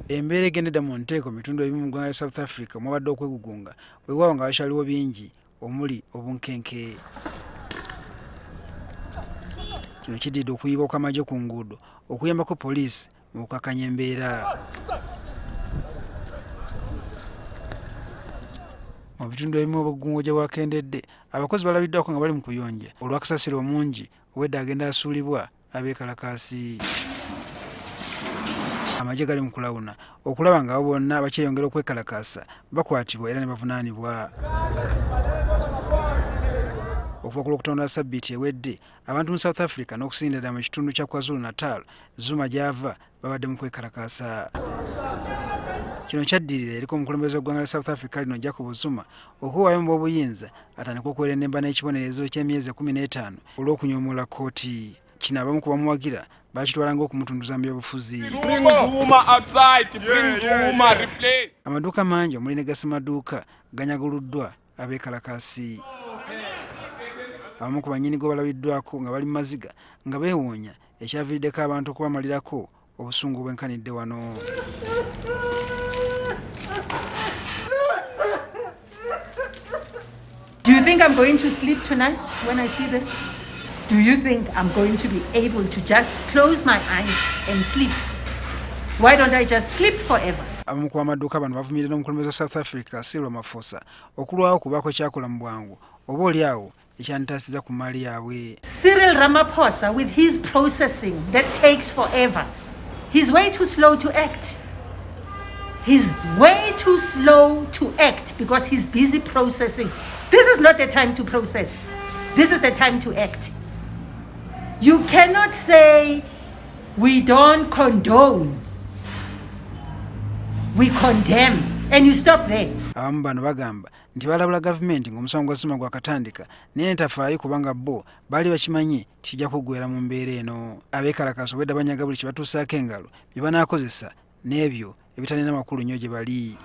Embeera egendedde mu nteeko mu bitundu ebimu mu ggwanga lya South Africa omwabadde okwegugunga weewaawo nga wakyaliwo bingi omuli obunkenke. Kino kiddiridde okuyibwa kw'amagye ku nguudo okuyambako poliisi mu kukakkanya embeera. Mu bitundu ebimu obwegugungo gye bwakendedde abakozi balabiddwako nga bali mu kuyonja olwakasasiro omungi obwedda agenda asuulibwa abekalakaasi. Amagye gali mu kulawuna okulaba nga abo bonna bakyeyongera okwekalakaasa bakwatibwa era ne bavunaanibwa. Okuva ku Lwokutonda Ssabbiiti ewedde abantu mu South Africa n'okusindira mu kitundu kya KwaZulu-Natal Zuma gy'ava babadde mu kwekalakaasa. Kino kyaddirira eriko omukulembeze w'eggwanga lya South Africa lino Jacob Zuma okuwaayo mu bw'obuyinza atandika okwerennemba n'ekibonerezo ky'emyezi 15 olw'okunyoomoola kkooti. Kino abamu ku bamuwagira bakitwala ng'okumutunduza mu byobufuzi. Amaduuka mangi omuli ne gasemaduuka ganyaguluddwa abekalakaasi. Abamu ku bannyinigo balabiddwako nga bali mu maziga nga beewuunya ekyaviiriddeko abantu okubamalirako obusungu bwenkanidde wano. Do you think I'm going to sleep tonight when I see this? Do you think I'm going to be able to just close my eyes and sleep? Why don't I just sleep forever? Abamu ku bamaduuka bano bavumirira n'omukulembeze wa South Africa Cyril Ramaphosa okulwawo kubaako ekyakola mu bwangu oba oliawo ekyanitaasiza ku maali yaabwe. Cyril Ramaphosa with his processing that takes forever. He's way too slow to act. He's way too slow to act because he's busy processing. This is not the time to process. This is the time to act. You cannot say we don't condone. We condemn. And you stop there. Abamu bano bagamba nti balabula gavumenti ng'omusango gwa Zuma gwakatandika naye netafaayo kubanga bo baali bakimanyi kijja kuggweera mu mbeera eno. Abekalakaasi obwedda banyaga buli kye batuusaako engalo bye banaakozesa n'ebyo ebitalina makulu nnyo gye bali.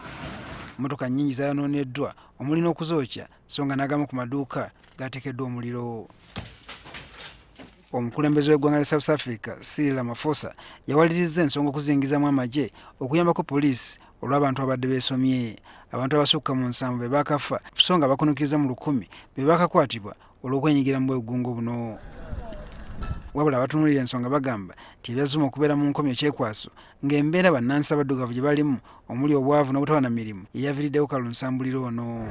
Emmotoka nnyingi zaayonooneddwa omuli n'okuzookya so nga n'agamu ku maduuka gaateekeddwa omuliro. Omukulembeze w'eggwanga lya South Africa Cyril Ramaphosa yawalirizza ensonga okuzingizamu amagye okuyambako poliisi olw'abantu abadde beesomye. Abantu abasukka mu 7 bebaakafa so nga bakunukiriza mu 1000 bebaakakwatibwa olw'okwenyigira mu bwegugungo buno. Wabula abatunuulira ensonga bagamba nti ebya Zuma okubeera mu nkomyo ekyekwaso ng'embeera bannansi abaddugavu gye balimu omuli obwavu n'obutaba na mirimu eyaviiriddeko kalunsambuliro ono.